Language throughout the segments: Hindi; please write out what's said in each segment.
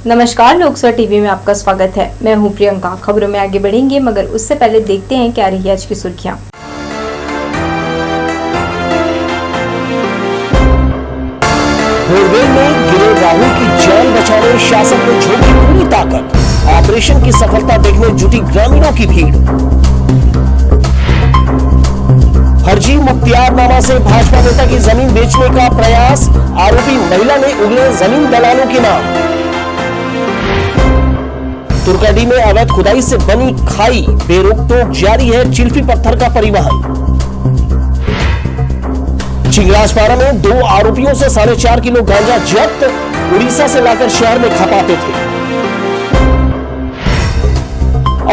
नमस्कार, लोकसभा टीवी में आपका स्वागत है। मैं हूं प्रियंका। खबरों में आगे बढ़ेंगे, मगर उससे पहले देखते हैं क्या रही आज की सुर्खियां। बोरवेल में गिरे राहुल की जान बचाने शासन ने झोंकी पूरी ताकत। ऑपरेशन की सफलता देखने जुटी ग्रामीणों की भीड़। फर्जी मुख्तियारनामा से भाजपा नेता की जमीन बेचने का प्रयास, आरोपी महिला ने उगले जमीन दलालों के नाम। तुर्कडी में अवैध खुदाई से बनी खाई, बेरोक-टोक जारी है चिल्फी पत्थर का परिवहन। चिंगराजपारा में 2 आरोपियों से 4.5 किलो गांजा जब्त, उड़ीसा से लाकर शहर में खपाते थे।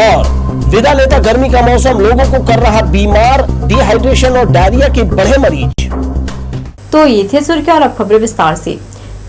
और विदा लेता गर्मी का मौसम लोगों को कर रहा बीमार, डिहाइड्रेशन और डायरिया के बढ़े मरीज। तो ये थे सुर्खियां और अब खबरें विस्तार से।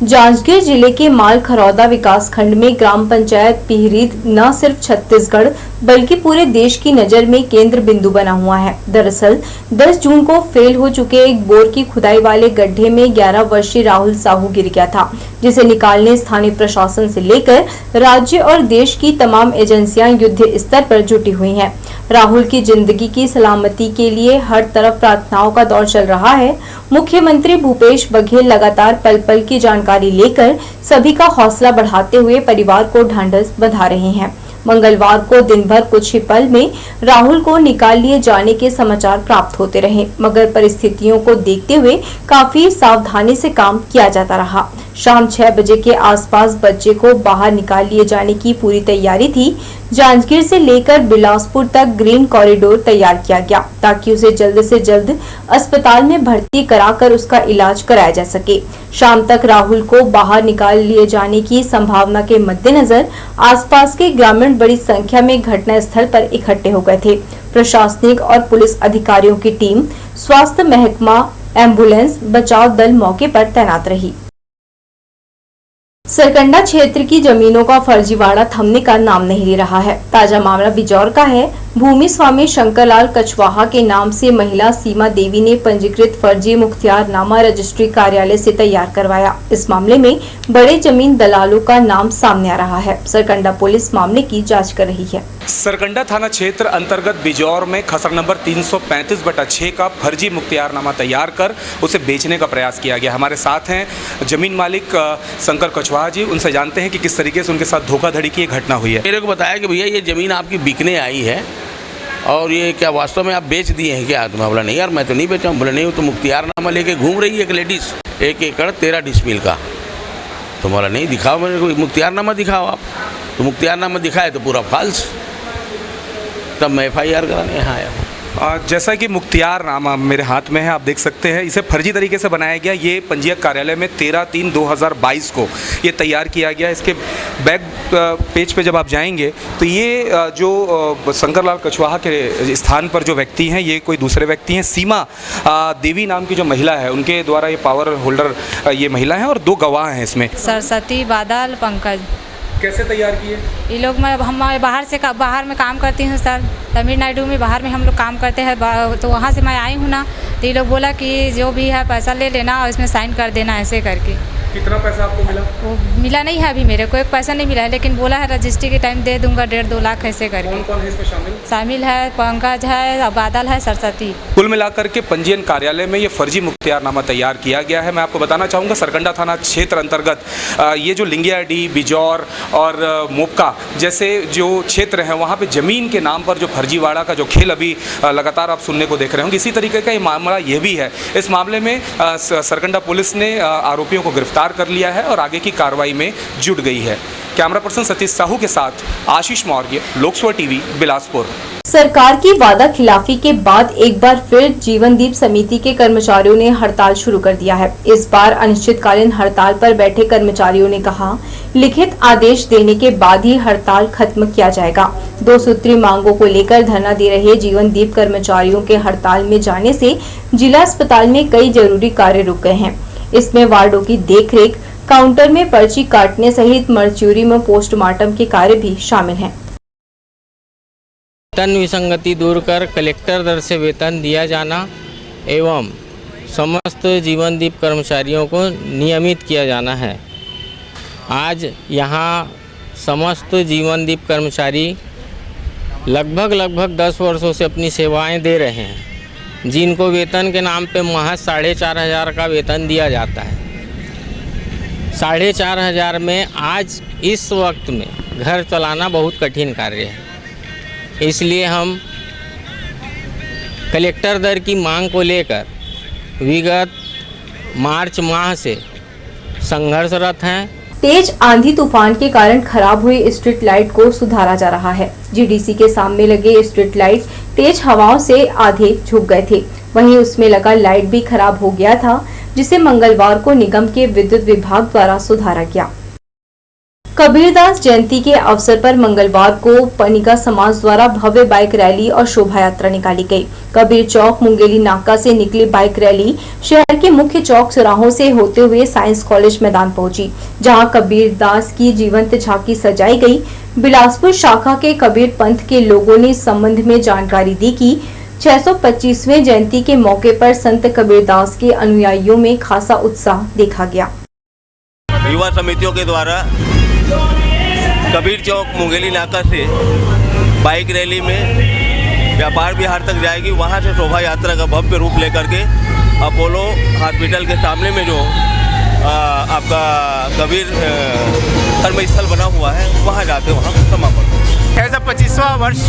जांजगीर जिले के मालखरौदा विकास खंड में ग्राम पंचायत पिहरीद न सिर्फ छत्तीसगढ़ बल्कि पूरे देश की नजर में केंद्र बिंदु बना हुआ है। दरअसल 10 जून को फेल हो चुके एक बोर की खुदाई वाले गड्ढे में 11 वर्षीय राहुल साहू गिर गया था, जिसे निकालने स्थानीय प्रशासन से लेकर राज्य और देश की तमाम एजेंसियां युद्ध स्तर पर जुटी हुई हैं। राहुल की जिंदगी की सलामती के लिए हर तरफ प्रार्थनाओं का दौर चल रहा है। मुख्यमंत्री भूपेश बघेल लगातार पल पल की जानकारी लेकर सभी का हौसला बढ़ाते हुए परिवार को ढांढस बंधा रहे हैं। मंगलवार को दिन भर कुछ ही पल में राहुल को निकाल लिए जाने के समाचार प्राप्त होते रहे, मगर परिस्थितियों को देखते हुए काफी सावधानी से काम किया जाता रहा। शाम 6 बजे के आसपास बच्चे को बाहर निकाल लिए जाने की पूरी तैयारी थी। जांजगीर से लेकर बिलासपुर तक ग्रीन कॉरिडोर तैयार किया गया ताकि उसे जल्द से जल्द अस्पताल में भर्ती कराकर उसका इलाज कराया जा सके। शाम तक राहुल को बाहर निकाल लिए जाने की संभावना के मद्देनजर आसपास के ग्रामीण बड़ी संख्या में घटना स्थल पर इकट्ठे हो गए थे। प्रशासनिक और पुलिस अधिकारियों की टीम, स्वास्थ्य महकमा, एम्बुलेंस, बचाव दल मौके पर तैनात रही। सरकंडा क्षेत्र की जमीनों का फर्जीवाड़ा थमने का नाम नहीं ले रहा है। ताजा मामला बिजौर का है। भूमि स्वामी शंकरलाल कछवाहा के नाम से महिला सीमा देवी ने पंजीकृत फर्जी मुख्तियारनामा रजिस्ट्री कार्यालय से तैयार करवाया। इस मामले में बड़े जमीन दलालों का नाम सामने आ रहा है। सरकंडा पुलिस मामले की जांच कर रही है। सरकंडा थाना क्षेत्र अंतर्गत बिजौर में खसर नंबर 335/6 का फर्जी मुख्तियारनामा तैयार कर उसे बेचने का प्रयास किया गया। हमारे साथ हैं जमीन मालिक शंकर कछवाहा जी। उनसे जानते हैं कि किस तरीके से उनके साथ धोखाधड़ी की घटना हुई है। मेरे को बताया कि भैया ये ज़मीन आपकी बिकने आई है और ये क्या वास्तव में आप बेच दिए हैं क्या? तो मैं बोला नहीं यार, मैं तो नहीं बेचा हूँ। बोले नहीं, वो तो मुख्तियारनामा लेके घूम रही है एक लेडीज़, 1 एकड़ 13 डिसमिल का। तो बोला नहीं, दिखाओ मेरे को मुख्तियारनामा, दिखाओ आप। तो मुख्तियारनामा दिखाए तो पूरा फाल्स। तब मैं FIR कराने यहाँ आया। जैसा कि मुख्तियारनामा मेरे हाथ में है, आप देख सकते हैं, इसे फर्जी तरीके से बनाया गया। ये पंजीयक कार्यालय में 13/3/2022 को ये तैयार किया गया। इसके बैक पेज पे जब आप जाएंगे तो ये जो शंकरलाल कछवाहा के स्थान पर जो व्यक्ति हैं, ये कोई दूसरे व्यक्ति हैं। सीमा देवी नाम की जो महिला है, उनके द्वारा ये पावर होल्डर ये महिला है और 2 गवाह हैं इसमें। सरस्वती, बादल, पंकज। कैसे तैयार किए ये लोग? हम बाहर में काम करती हूँ सर, तमिलनाडु में बाहर में हम लोग काम करते हैं, तो वहाँ से मैं आई हूँ ना। तो ये लोग बोला कि जो भी है पैसा ले लेना और इसमें साइन कर देना, ऐसे करके। कितना पैसा आपको मिला? वो मिला नहीं है अभी, मेरे को एक पैसा नहीं मिला है, लेकिन बोला है रजिस्ट्री के टाइम दे दूंगा 1.5-2 लाख ऐसे करके। कौन कौन है इसमें शामिल? शामिल है पंकज है, बादल है, सरस्वती। कुल मिलाकर के पंजीयन कार्यालय में ये फर्जी मुख्तियारनामा तैयार किया गया है। मैं आपको बताना चाहूँगा, सरकंडा थाना क्षेत्र अंतर्गत ये जो लिंगियाडी, बिजौर और मोपका जैसे जो क्षेत्र हैं, वहाँ पे ज़मीन के नाम पर जो फर्जीवाड़ा का जो खेल अभी लगातार आप सुनने को देख रहे होंगे। इसी तरीके का ये मामला ये भी है। इस मामले में सरकंडा पुलिस ने आरोपियों को गिरफ्तार कर लिया है और आगे की कार्रवाई में जुट गई है। कैमरा पर्सन सतीश साहू के साथ आशीष मौर्य, लोकसभा टीवी, बिलासपुर। सरकार की वादा खिलाफी के बाद एक बार फिर जीवनदीप समिति के कर्मचारियों ने हड़ताल शुरू कर दिया है। इस बार अनिश्चितकालीन हड़ताल पर बैठे कर्मचारियों ने कहा, लिखित आदेश देने के बाद ही हड़ताल खत्म किया जाएगा। 2 सूत्री मांगों को लेकर धरना दे रहे जीवनदीप कर्मचारियों के हड़ताल में जाने से जिला अस्पताल में कई जरूरी कार्य रुक गए हैं। इसमें वार्डों की देखरेख, काउंटर में पर्ची काटने सहित मरच्यूरी में पोस्टमार्टम के कार्य भी शामिल हैं। वेतन विसंगति दूर कर कलेक्टर दर से वेतन दिया जाना एवं समस्त जीवनदीप कर्मचारियों को नियमित किया जाना है। आज यहाँ समस्त जीवनदीप कर्मचारी लगभग 10 वर्षों से अपनी सेवाएं दे रहे हैं, जिनको वेतन के नाम पे महज 4,500 का वेतन दिया जाता है। 4,500 में आज इस वक्त में घर चलाना बहुत कठिन कार्य है। इसलिए हम कलेक्टर दर की मांग को लेकर विगत मार्च माह से संघर्षरत हैं। तेज आंधी तूफान के कारण खराब हुई स्ट्रीट लाइट को सुधारा जा रहा है। जीडीसी के सामने लगे स्ट्रीट लाइट तेज हवाओं से आधे झुक गए थे, वहीं उसमें लगा लाइट भी खराब हो गया था, जिसे मंगलवार को निगम के विद्युत विभाग द्वारा सुधारा गया। कबीरदास जयंती के अवसर पर मंगलवार को पनिका समाज द्वारा भव्य बाइक रैली और शोभा यात्रा निकाली गई। कबीर चौक मुंगेली नाका से निकली बाइक रैली शहर के मुख्य चौक चौराहों से होते हुए साइंस कॉलेज मैदान पहुंची, जहां कबीरदास की जीवंत झांकी सजाई गई। बिलासपुर शाखा के कबीर पंथ के लोगों ने इस संबंध में जानकारी दी कि 625वें जयंती के मौके पर संत कबीरदास के अनुयायियों में खासा उत्साह देखा गया। युवा समितियों के द्वारा कबीर चौक मुंगेली नाका से बाइक रैली में व्यापार विहार तक जाएगी। वहां से शोभा यात्रा का भव्य रूप लेकर के अपोलो हॉस्पिटल के सामने में जो आपका कबीर धर्मस्थल बना हुआ है, वहां जाके वहां समापन। 625वां वर्ष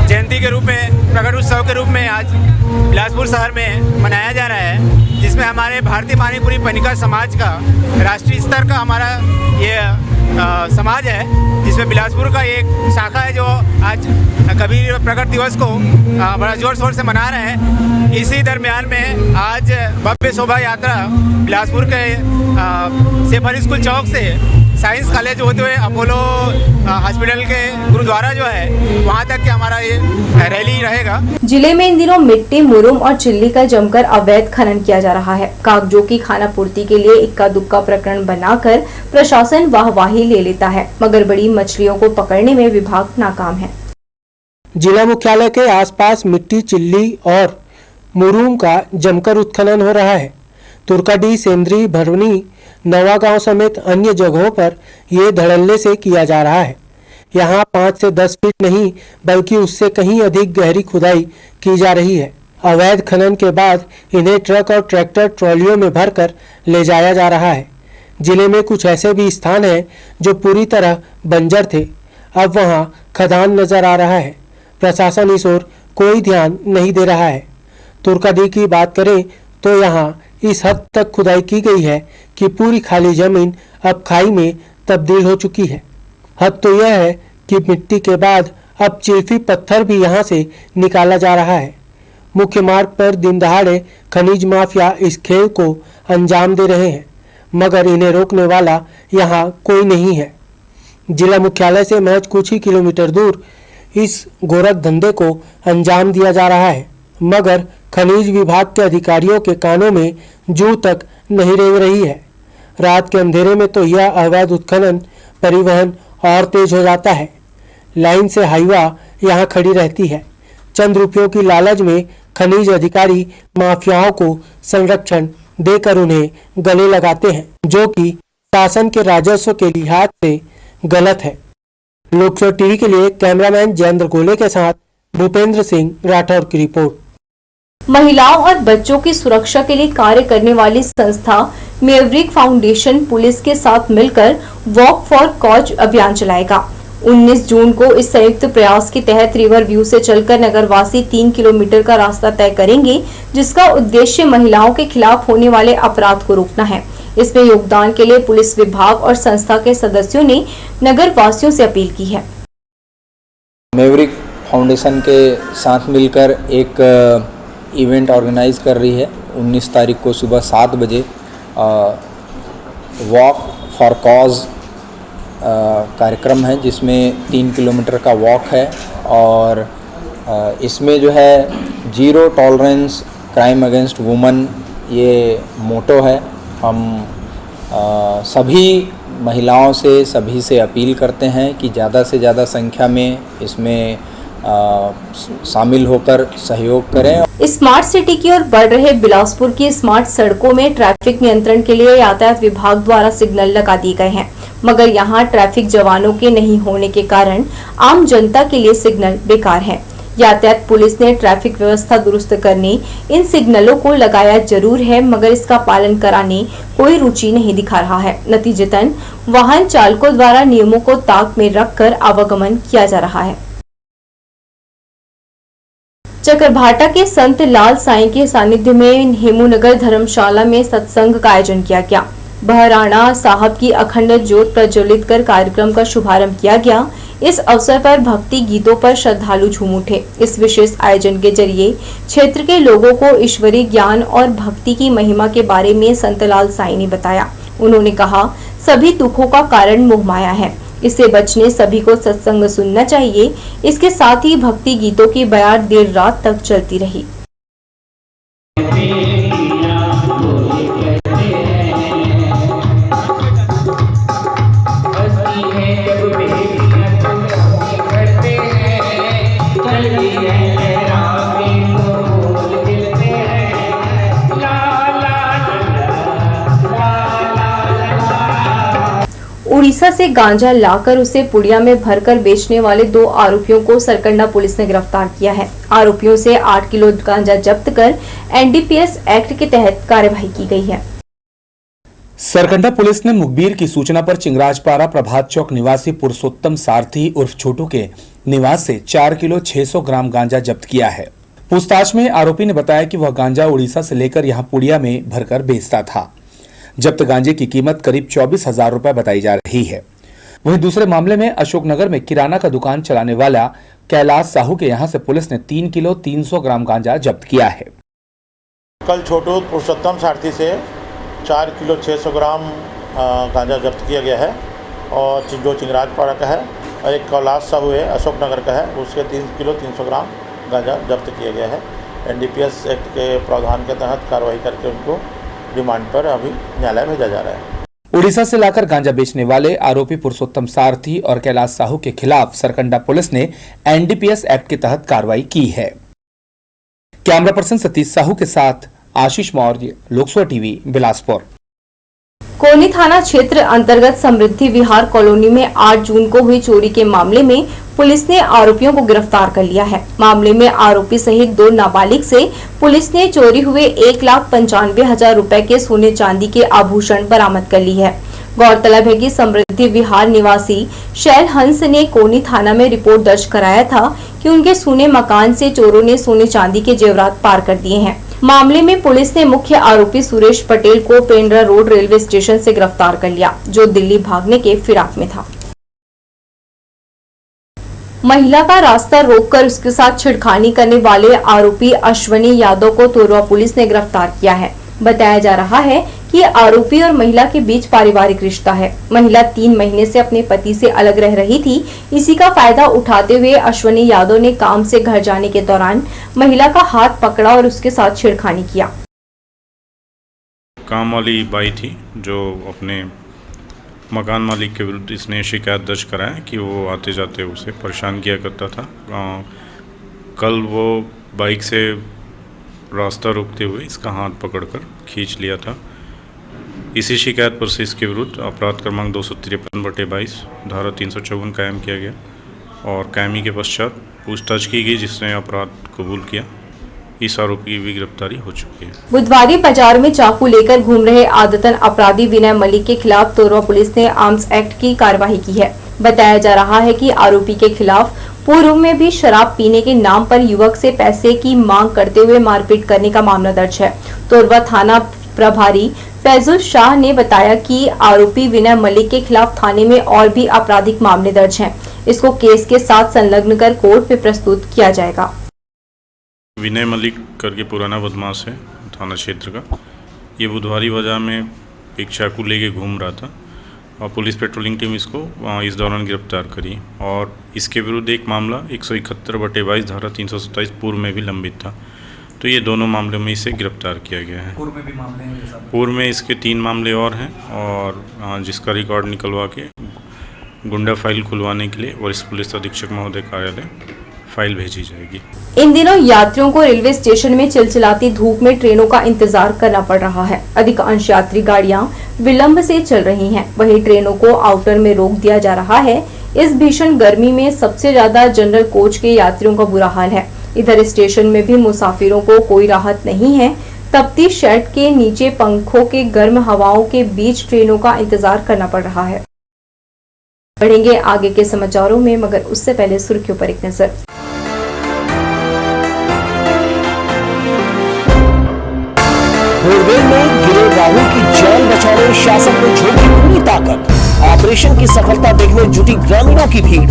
जयंती के रूप में, प्रकट उत्सव के रूप में आज बिलासपुर शहर में मनाया जा रहा है, जिसमें हमारे भारतीय मणिपुरी पनिका समाज का राष्ट्रीय स्तर का हमारा ये समाज है, जिसमें बिलासपुर का एक शाखा है जो आज कबीर प्रकट दिवस को बड़ा जोर शोर से मना रहे हैं। इसी दरमियान में आज भव्य शोभा यात्रा बिलासपुर के सेफर स्कूल चौक से साइंस कॉलेज होते हुए अपोलो हॉस्पिटल के गुरुद्वारा जो है वहां तक के हमारा ये रैली रहेगा। जिले में इन दिनों मिट्टी, मुरुम और चिल्ली का जमकर अवैध खनन किया जा रहा है। कागजों की खानापूर्ति के लिए इक्का दुक्का प्रकरण बनाकर प्रशासन वाहवाही ले लेता है, मगर बड़ी मछलियों को पकड़ने में विभाग नाकाम है। जिला मुख्यालय के आसपास मिट्टी, चिल्ली और मुरूम का जमकर उत्खनन हो रहा है। तुर्काडीह, सेंद्री, भरवनी, नवागांव समेत अन्य जगहों पर ये धड़ल्ले से किया जा रहा है। यहाँ 5 से 10 फीट नहीं बल्कि उससे कहीं अधिक गहरी खुदाई की जा रही है। अवैध खनन के बाद इन्हें ट्रक और ट्रैक्टर ट्रॉलियों में भरकर ले जाया जा रहा है। जिले में कुछ ऐसे भी स्थान हैं जो पूरी तरह बंजर थे, अब वहाँ खदान नजर आ रहा है। प्रशासन इस ओर कोई ध्यान नहीं दे रहा है। तुर्काडीह की बात करें तो यहाँ इस हद तक खुदाई की गई है कि पूरी खाली जमीन अब खाई में तब्दील हो चुकी है। हद तो यह है कि मिट्टी के बाद अब चिल्फी पत्थर भी यहाँ से निकाला जा रहा है। मुख्य मार्ग पर दिन दहाड़े खनिज माफिया इस खेल को अंजाम दे रहे हैं, मगर इन्हें रोकने वाला यहाँ कोई नहीं है। जिला मुख्यालय से महज कुछ ही किलोमीटर दूर इस गोरख धंधे को अंजाम दिया जा रहा है, मगर खनिज विभाग के अधिकारियों के कानों में जू तक नहीं रेंग रही है। रात के अंधेरे में तो यह अवैध उत्खनन, परिवहन और तेज हो जाता है। लाइन से हाईवा यहाँ खड़ी रहती है। चंद रुपयों की लालच में खनिज अधिकारी माफियाओं को संरक्षण देकर उन्हें गले लगाते हैं, जो कि शासन के राजस्व के लिहाज से गलत है। लोकसभा टीवी के लिए कैमरामैन जयेंद्र गोले के साथ भूपेंद्र सिंह राठौर की रिपोर्ट। महिलाओं और बच्चों की सुरक्षा के लिए कार्य करने वाली संस्था मेवरिक फाउंडेशन पुलिस के साथ मिलकर वॉक फॉर कॉज अभियान चलाएगा। 19 जून को इस संयुक्त प्रयास के तहत रिवर व्यू से चलकर नगरवासी 3 किलोमीटर का रास्ता तय करेंगे, जिसका उद्देश्य महिलाओं के खिलाफ होने वाले अपराध को रोकना है। इसमें योगदान के लिए पुलिस विभाग और संस्था के सदस्यों ने नगर वासियों से अपील की है। मेवरिक फाउंडेशन के साथ मिलकर एक इवेंट ऑर्गेनाइज कर रही है। 19 तारीख को सुबह 7 बजे वॉक फॉर कॉज कार्यक्रम है, जिसमें 3 किलोमीटर का वॉक है और इसमें जो है zero tolerance crime against woman ये मोटो है। हम सभी महिलाओं से, सभी से अपील करते हैं कि ज़्यादा से ज़्यादा संख्या में इसमें शामिल होकर सहयोग करें। स्मार्ट सिटी की ओर बढ़ रहे बिलासपुर की स्मार्ट सड़कों में ट्रैफिक नियंत्रण के लिए यातायात विभाग द्वारा सिग्नल लगा दिए गए हैं। मगर यहाँ ट्रैफिक जवानों के नहीं होने के कारण आम जनता के लिए सिग्नल बेकार है। यातायात पुलिस ने ट्रैफिक व्यवस्था दुरुस्त करने इन सिग्नलों को लगाया जरूर है, मगर इसका पालन कराने कोई रुचि नहीं दिखा रहा है। नतीजतन वाहन चालकों द्वारा नियमों को ताक में रखकर आवागमन किया जा रहा है। चकरभाटा के संत लाल साईं के सानिध्य में हेमूनगर धर्मशाला में सत्संग का आयोजन किया गया। बहराणा साहब की अखंड ज्योत प्रज्वलित कर कार्यक्रम का शुभारंभ किया गया। इस अवसर पर भक्ति गीतों पर श्रद्धालु झूम उठे। इस विशेष आयोजन के जरिए क्षेत्र के लोगों को ईश्वरीय ज्ञान और भक्ति की महिमा के बारे में संत लाल साईं ने बताया। उन्होंने कहा, सभी दुखों का कारण मोह माया है, इससे बचने सभी को सत्संग सुनना चाहिए। इसके साथ ही भक्ति गीतों की बयार देर रात तक चलती रही। उड़ीसा से गांजा लाकर उसे पुड़िया में भरकर बेचने वाले 2 आरोपियों को सरकंडा पुलिस ने गिरफ्तार किया है। आरोपियों से 8 किलो गांजा जब्त कर एनडीपीएस एक्ट के तहत कार्यवाही की गई है। सरकंडा पुलिस ने मुखबिर की सूचना पर चिंगराजपारा प्रभात चौक निवासी पुरुषोत्तम सारथी उर्फ छोटू के निवास से 4 किलो 600 ग्राम गांजा जब्त किया है। पूछताछ में आरोपी ने बताया कि वह गांजा उड़ीसा से लेकर यहां पुड़िया में भरकर बेचता था। जब्त गांजे की कीमत करीब 24,000 रुपए बताई जा रही है। वहीं दूसरे मामले में अशोकनगर में किराना का दुकान चलाने वाला कैलाश साहू के यहां से पुलिस ने 3 किलो 300 ग्राम गांजा जब्त किया है। कल छोटू पुरुषोत्तम सारथी से 4 किलो 600 ग्राम गांजा जब्त किया गया है और जो चिंगराजपाड़ा का है, और एक कैलाश साहू है अशोकनगर का है, उसके 3 किलो 300 ग्राम गांजा जब्त किया गया है। एनडीपीएस एक्ट के प्रावधान के तहत कार्रवाई करके उनको रिमांड पर अभी न्यायालय भेजा जा रहा है। उड़ीसा से लाकर गांजा बेचने वाले आरोपी पुरुषोत्तम सारथी और कैलाश साहू के खिलाफ सरकंडा पुलिस ने एनडीपीएस एक्ट के तहत कार्रवाई की है। कैमरा पर्सन सतीश साहू के साथ आशीष मौर्य, लोकसभा टीवी, बिलासपुर। कोनी थाना क्षेत्र अंतर्गत समृद्धि विहार कॉलोनी में 8 जून को हुई चोरी के मामले में पुलिस ने आरोपियों को गिरफ्तार कर लिया है। मामले में आरोपी सहित 2 नाबालिग से पुलिस ने चोरी हुए 1,95,000 रुपए के सोने चांदी के आभूषण बरामद कर ली है। गौरतलब है कि समृद्धि विहार निवासी शैल हंस ने कोनी थाना में रिपोर्ट दर्ज कराया था कि उनके सूने मकान से चोरों ने सोने चांदी के जेवरात पार कर दिए हैं। मामले में पुलिस ने मुख्य आरोपी सुरेश पटेल को पेंड्रा रोड रेलवे स्टेशन से गिरफ्तार कर लिया, जो दिल्ली भागने के फिराक में था। महिला का रास्ता रोककर उसके साथ छेड़खानी करने वाले आरोपी अश्वनी यादव को तोरवा पुलिस ने गिरफ्तार किया है। बताया जा रहा है कि आरोपी और महिला के बीच पारिवारिक रिश्ता है। महिला 3 महीने से अपने पति से अलग रह रही थी। इसी का फायदा उठाते हुए अश्वनी यादव ने काम से घर जाने के दौरान महिला का हाथ पकड़ा और उसके साथ छेड़खानी किया। काम वाली बाई थी जो अपने मकान मालिक के विरुद्ध इसने शिकायत दर्ज कराया कि वो आते जाते उसे परेशान किया करता था। कल वो बाइक से रास्ता रोकते हुए इसका हाथ पकड़कर खींच लिया था। इसी शिकायत पर से इसके विरुद्ध अपराध क्रमांक 253/22 धारा 354 कायम किया गया और कायमी के पश्चात पूछताछ की गई, जिसने अपराध कबूल किया। इस आरोपी की भी गिरफ्तारी हो चुकी है। बुधवार बाजार में चाकू लेकर घूम रहे आदतन अपराधी विनय मलिक के खिलाफ तोरवा पुलिस ने आर्म्स एक्ट की कार्यवाही की है। बताया जा रहा है कि आरोपी के खिलाफ पूर्व में भी शराब पीने के नाम पर युवक से पैसे की मांग करते हुए मारपीट करने का मामला दर्ज है। तोरवा थाना प्रभारी फैजुल शाह ने बताया कि आरोपी विनय मलिक के खिलाफ थाने में और भी आपराधिक मामले दर्ज हैं। इसको केस के साथ संलग्न कर कोर्ट में प्रस्तुत किया जाएगा। विनय मलिक करके पुराना बदमाश है थाना क्षेत्र का। ये बुधवारी बाजार में एक चाकू लेके घूम रहा था और पुलिस पेट्रोलिंग टीम इसको इस दौरान गिरफ्तार करी और इसके विरुद्ध एक मामला 171/22 धारा 327 पूर्व में भी लंबित था। तो ये दोनों मामलों में इसे गिरफ्तार किया गया है। पूर्व में भी मामले हैं? पूर्व में इसके 3 मामले और हैं और जिसका रिकॉर्ड निकलवा के गुंडा फाइल खुलवाने के लिए वरिष्ठ पुलिस अधीक्षक महोदय कार्यालय फाइल भेजी जाएगी। इन दिनों यात्रियों को रेलवे स्टेशन में चिलचिलाती धूप में ट्रेनों का इंतजार करना पड़ रहा है। अधिकांश यात्री गाड़ियां विलंब से चल रही हैं, वहीं ट्रेनों को आउटर में रोक दिया जा रहा है। इस भीषण गर्मी में सबसे ज्यादा जनरल कोच के यात्रियों का बुरा हाल है। इधर स्टेशन में भी मुसाफिरों को कोई राहत नहीं है। तपती शेड के नीचे पंखों के गर्म हवाओं के बीच ट्रेनों का इंतजार करना पड़ रहा है। बढ़ेंगे आगे के समाचारों में, मगर उससे पहले सुर्खियों पर एक नजर। मुठभेड़ में गिरे राहुल की जान बचाने शासन ने झोंकी पूरी ताकत। ऑपरेशन की सफलता देखने जुटी ग्रामीणों की भीड़।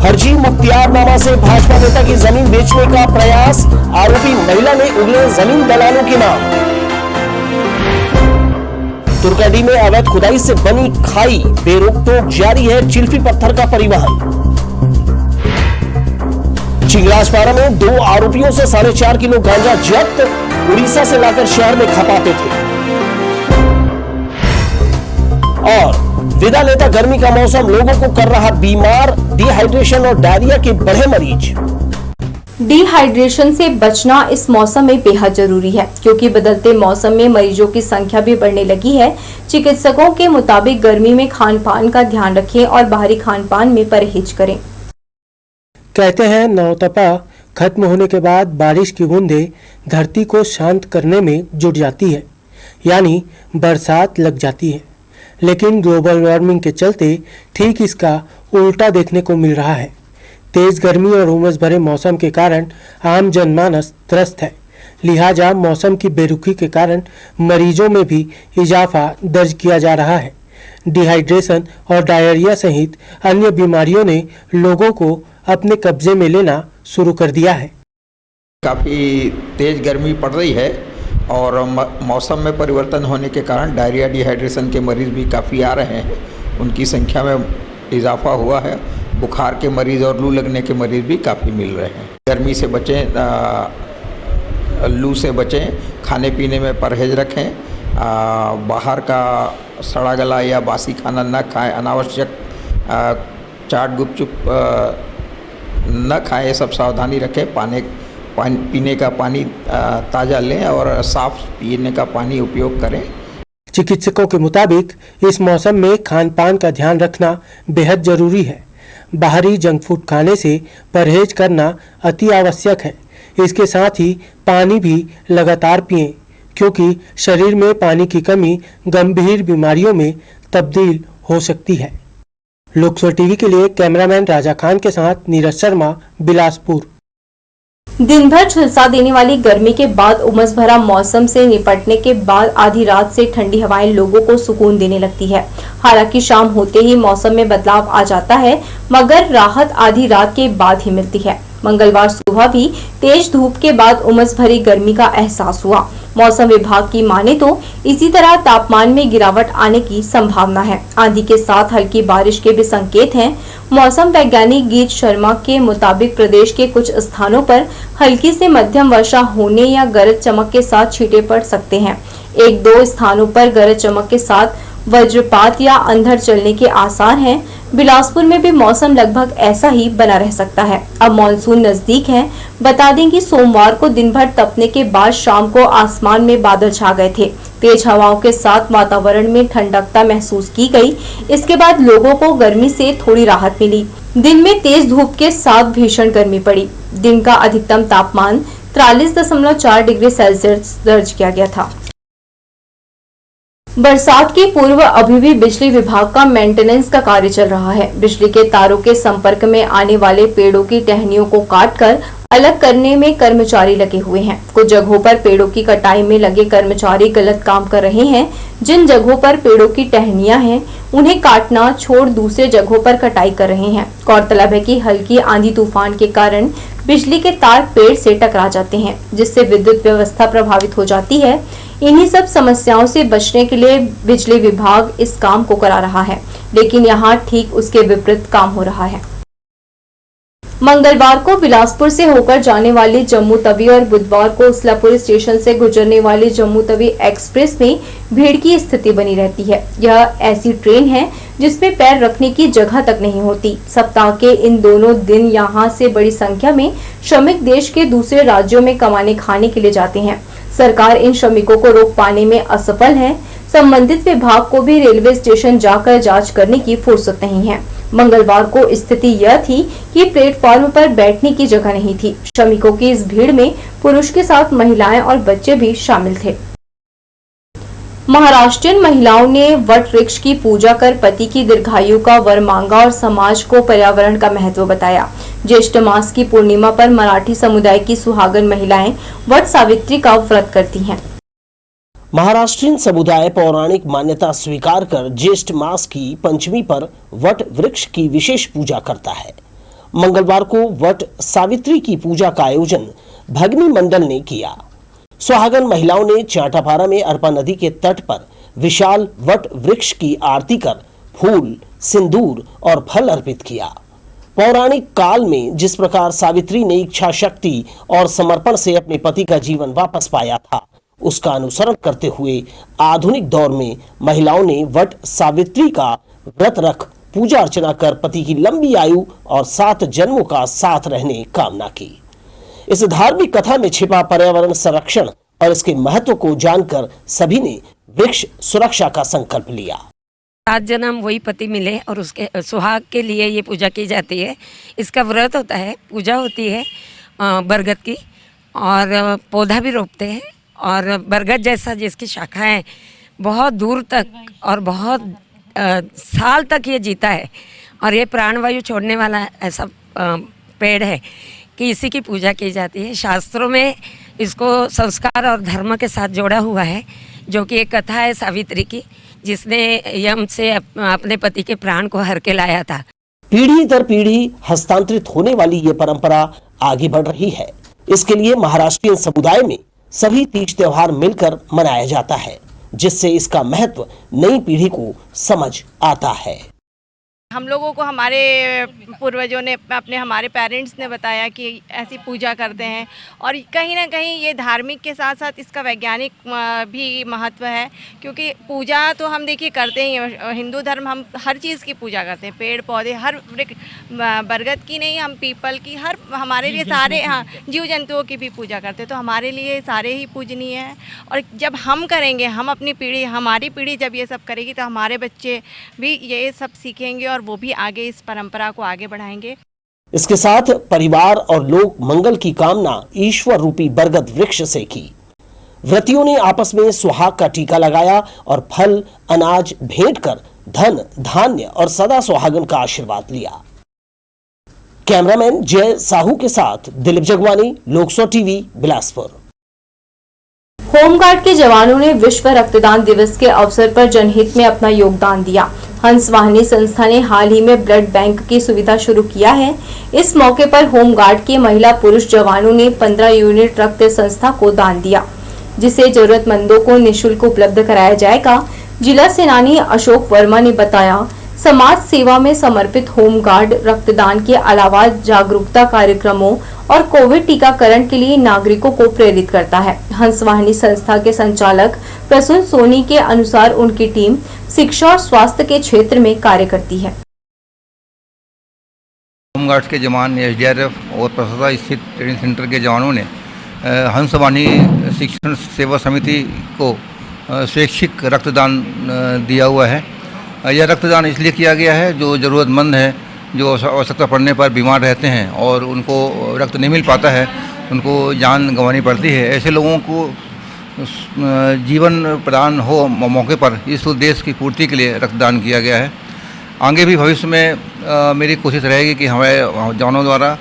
फर्जी मुख्तियारनामा से भाजपा नेता की जमीन बेचने का प्रयास, आरोपी महिला ने उगले जमीन दलालों के नाम। तुर्काडी में अवैध खुदाई से बनी खाई, बेरोक-टोक जारी है चिल्फी पत्थर का परिवहन। चिंगराजपारा में 2 आरोपियों से 4.5 किलो गांजा जब्त, उड़ीसा से लाकर शहर में खपाते थे। और विदा लेता गर्मी का मौसम लोगों को कर रहा बीमार, डिहाइड्रेशन और डायरिया के बढ़े मरीज। डिहाइड्रेशन से बचना इस मौसम में बेहद जरूरी है, क्योंकि बदलते मौसम में मरीजों की संख्या भी बढ़ने लगी है। चिकित्सकों के मुताबिक गर्मी में खान पान का ध्यान रखें और बाहरी खान पान में परहेज करें। कहते हैं नौतपा खत्म होने के बाद बारिश की बूंदें धरती को शांत करने में जुट जाती है, यानी बरसात लग जाती है। लेकिन ग्लोबल वार्मिंग के चलते ठीक इसका उल्टा देखने को मिल रहा है। तेज गर्मी और उमस भरे मौसम के कारण आम जनमानस त्रस्त है। लिहाजा मौसम की बेरुखी के कारण मरीजों में भी इजाफा दर्ज किया जा रहा है। डिहाइड्रेशन और डायरिया सहित अन्य बीमारियों ने लोगों को अपने कब्जे में लेना शुरू कर दिया है। काफ़ी तेज गर्मी पड़ रही है और मौसम में परिवर्तन होने के कारण डायरिया डिहाइड्रेशन के मरीज़ भी काफ़ी आ रहे हैं। उनकी संख्या में इजाफा हुआ है। बुखार के मरीज़ और लू लगने के मरीज़ भी काफ़ी मिल रहे हैं। गर्मी से बचें, लू से बचें, खाने पीने में परहेज रखें, बाहर का सड़ा गला या बासी खाना न खाएं, अनावश्यक चाट गुपचुप न खाएं, ये सब सावधानी रखें। पीने का पानी ताज़ा लें और साफ पीने का पानी उपयोग करें। चिकित्सकों के मुताबिक इस मौसम में खान पान का ध्यान रखना बेहद जरूरी है। बाहरी जंक फूड खाने से परहेज करना अति आवश्यक है। इसके साथ ही पानी भी लगातार पिएं, क्योंकि शरीर में पानी की कमी गंभीर बीमारियों में तब्दील हो सकती है। लोकसभा टीवी के लिए कैमरामैन राजा खान के साथ नीरज शर्मा, बिलासपुर। दिन भर झुलसा देने वाली गर्मी के बाद उमस भरा मौसम से निपटने के बाद आधी रात से ठंडी हवाएं लोगों को सुकून देने लगती है। हालांकि शाम होते ही मौसम में बदलाव आ जाता है, मगर राहत आधी रात के बाद ही मिलती है। मंगलवार सुबह भी तेज धूप के बाद उमस भरी गर्मी का एहसास हुआ। मौसम विभाग की माने तो इसी तरह तापमान में गिरावट आने की संभावना है। आंधी के साथ हल्की बारिश के भी संकेत हैं। मौसम वैज्ञानिक गीत शर्मा के मुताबिक प्रदेश के कुछ स्थानों पर हल्की से मध्यम वर्षा होने या गरज चमक के साथ छींटे पड़ सकते हैं। 1-2 स्थानों पर गरज चमक के साथ वज्रपात या अंधड़ चलने के आसार हैं। बिलासपुर में भी मौसम लगभग ऐसा ही बना रह सकता है। अब मॉनसून नजदीक है। बता दें कि सोमवार को दिन भर तपने के बाद शाम को आसमान में बादल छा गए थे। तेज हवाओं के साथ वातावरण में ठंडकता महसूस की गई। इसके बाद लोगों को गर्मी से थोड़ी राहत मिली। दिन में तेज धूप के साथ भीषण गर्मी पड़ी। दिन का अधिकतम तापमान 43.4 डिग्री सेल्सियस दर्ज किया गया था। बरसात के पूर्व अभी भी बिजली विभाग का मेंटेनेंस का कार्य चल रहा है। बिजली के तारों के संपर्क में आने वाले पेड़ों की टहनियों को काटकर अलग करने में कर्मचारी लगे हुए हैं। कुछ जगहों पर पेड़ों की कटाई में लगे कर्मचारी गलत काम कर रहे हैं। जिन जगहों पर पेड़ों की टहनियां हैं, उन्हें काटना छोड़ दूसरे जगहों पर कटाई कर रहे हैं। गौरतलब है कि हल्की आंधी तूफान के कारण बिजली के तार पेड़ से टकरा जाते हैं, जिससे विद्युत व्यवस्था प्रभावित हो जाती है। इन्हीं सब समस्याओं से बचने के लिए बिजली विभाग इस काम को करा रहा है, लेकिन यहाँ ठीक उसके विपरीत काम हो रहा है। मंगलवार को बिलासपुर से होकर जाने वाली जम्मू तवी और बुधवार को उसलापुर स्टेशन से गुजरने वाली जम्मू तवी एक्सप्रेस में भीड़ की स्थिति बनी रहती है। यह ऐसी ट्रेन है जिसमें पैर रखने की जगह तक नहीं होती। सप्ताह के इन दोनों दिन यहाँ से बड़ी संख्या में श्रमिक देश के दूसरे राज्यों में कमाने खाने के लिए जाते हैं। सरकार इन श्रमिकों को रोक पाने में असफल है। संबंधित विभाग को भी रेलवे स्टेशन जाकर जांच करने की फुर्सत नहीं है। मंगलवार को स्थिति यह थी कि प्लेटफॉर्म पर बैठने की जगह नहीं थी। श्रमिकों की इस भीड़ में पुरुष के साथ महिलाएं और बच्चे भी शामिल थे। महाराष्ट्रियन महिलाओं ने वट वृक्ष की पूजा कर पति की दीर्घायु का वर मांगा और समाज को पर्यावरण का महत्व बताया। ज्येष्ठ मास की पूर्णिमा पर मराठी समुदाय की सुहागन महिलाएं वट सावित्री का व्रत करती हैं। महाराष्ट्रीयन समुदाय पौराणिक मान्यता स्वीकार कर ज्येष्ठ मास की पंचमी पर वट वृक्ष की विशेष पूजा करता है। मंगलवार को वट सावित्री की पूजा का आयोजन भगनी मंडल ने किया। सुहागन महिलाओं ने चाटापारा में अरपा नदी के तट पर विशाल वट वृक्ष की आरती कर फूल, सिंदूर और फल अर्पित किया। पौराणिक काल में जिस प्रकार सावित्री ने इच्छा शक्ति और समर्पण से अपने पति का जीवन वापस पाया था, उसका अनुसरण करते हुए आधुनिक दौर में महिलाओं ने वट सावित्री का व्रत रख पूजा अर्चना कर पति की लंबी आयु और 7 जन्मों का साथ रहने कामना की। इस धार्मिक कथा में छिपा पर्यावरण संरक्षण और इसके महत्व को जानकर सभी ने वृक्ष सुरक्षा का संकल्प लिया। 7 जन्म वही पति मिले और उसके सुहाग के लिए ये पूजा की जाती है। इसका व्रत होता है, पूजा होती है बरगद की, और पौधा भी रोपते हैं। और बरगद जैसा जिसकी शाखाएं बहुत दूर तक और बहुत साल तक ये जीता है, और ये प्राणवायु छोड़ने वाला ऐसा पेड़ है कि इसी की पूजा की जाती है। शास्त्रों में इसको संस्कार और धर्म के साथ जोड़ा हुआ है, जो कि एक कथा है सावित्री की, जिसने यम से अपने पति के प्राण को हर के लाया था। पीढ़ी दर पीढ़ी हस्तांतरित होने वाली ये परंपरा आगे बढ़ रही है। इसके लिए महाराष्ट्रीयन समुदाय में सभी तीज त्योहार मिलकर मनाया जाता है, जिससे इसका महत्व नई पीढ़ी को समझ आता है। हम लोगों को हमारे पूर्वजों ने हमारे पेरेंट्स ने बताया कि ऐसी पूजा करते हैं, और कहीं ना कहीं ये धार्मिक के साथ साथ इसका वैज्ञानिक भी महत्व है, क्योंकि पूजा तो हम देखिए करते ही हैं। हिंदू धर्म हम हर चीज़ की पूजा करते हैं, पेड़ पौधे, हर बरगद की नहीं, हम पीपल की, हर हमारे लिए सारे, हाँ, जीव जंतुओं की भी पूजा करते हैं। तो हमारे लिए सारे ही पूजनीय हैं, और जब हम करेंगे, हम अपनी पीढ़ी, हमारी पीढ़ी जब ये सब करेगी तो हमारे बच्चे भी ये सब सीखेंगे और वो भी आगे इस परंपरा को आगे बढ़ाएंगे। इसके साथ परिवार और लोक मंगल की कामना ईश्वर रूपी बरगद वृक्ष से की। व्रतियों ने आपस में सुहाग का टीका लगाया और फल अनाज भेंट कर धन धान्य और सदा सुहागन का आशीर्वाद लिया। कैमरामैन जय साहू के साथ दिलीप जगवानी, लोकसो टीवी, बिलासपुर। होमगार्ड के जवानों ने विश्व रक्तदान दिवस के अवसर पर जनहित में अपना योगदान दिया। हंस वाहिनी संस्था ने हाल ही में ब्लड बैंक की सुविधा शुरू किया है। इस मौके पर होमगार्ड के महिला पुरुष जवानों ने 15 यूनिट रक्त संस्था को दान दिया, जिसे जरूरतमंदों को निःशुल्क उपलब्ध कराया जाएगा। जिला सेनानी अशोक वर्मा ने बताया, समाज सेवा में समर्पित होमगार्ड रक्तदान के अलावा जागरूकता कार्यक्रमों और कोविड टीकाकरण के लिए नागरिकों को प्रेरित करता है। हंस वाहिनी संस्था के संचालक प्रसून सोनी के अनुसार उनकी टीम शिक्षा और स्वास्थ्य के क्षेत्र में कार्य करती है। होमगार्ड के जवान, एसडीआरएफ और प्रशादा स्थित ट्रेनिंग सेंटर के जवानों ने हंस वाहिनी शिक्षण सेवा समिति को स्वैच्छिक रक्तदान दिया हुआ है। यह रक्तदान इसलिए किया गया है, जो ज़रूरतमंद है, जो आवश्यकता पड़ने पर बीमार रहते हैं और उनको रक्त नहीं मिल पाता है, उनको जान गंवानी पड़ती है, ऐसे लोगों को जीवन प्रदान हो मौके पर इस उद्देश्य की पूर्ति के लिए रक्तदान किया गया है। आगे भी भविष्य में मेरी कोशिश रहेगी कि हमारे जवानों द्वारा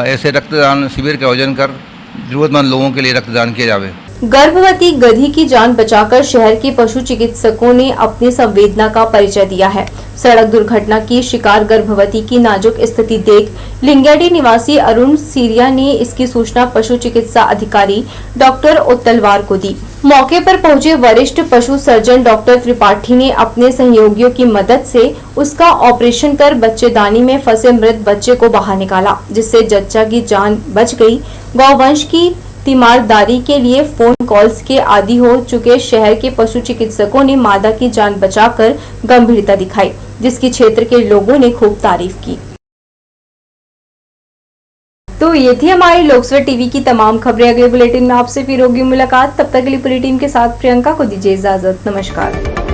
ऐसे रक्तदान शिविर का आयोजन कर ज़रूरतमंद लोगों के लिए रक्तदान किया जाए। गर्भवती गधी की जान बचाकर शहर के पशु चिकित्सकों ने अपनी संवेदना का परिचय दिया है। सड़क दुर्घटना की शिकार गर्भवती की नाजुक स्थिति देख लिंगेडी निवासी अरुण सीरिया ने इसकी सूचना पशु चिकित्सा अधिकारी डॉक्टर उत्तलवार को दी। मौके पर पहुंचे वरिष्ठ पशु सर्जन डॉक्टर त्रिपाठी ने अपने सहयोगियों की मदद से उसका ऑपरेशन कर बच्चेदानी में फंसे मृत बच्चे को बाहर निकाला, जिससे जच्चा की जान बच गई। गौवंश की तीमारदारी के लिए फोन कॉल्स के आदी हो चुके शहर के पशु चिकित्सकों ने मादा की जान बचाकर गंभीरता दिखाई, जिसकी क्षेत्र के लोगों ने खूब तारीफ की। तो ये थी हमारी लोकसभा टीवी की तमाम खबरें। अगले बुलेटिन में आपसे फिर होगी मुलाकात। तब तक के लिए पूरी टीम के साथ प्रियंका को दीजिए इजाजत। नमस्कार।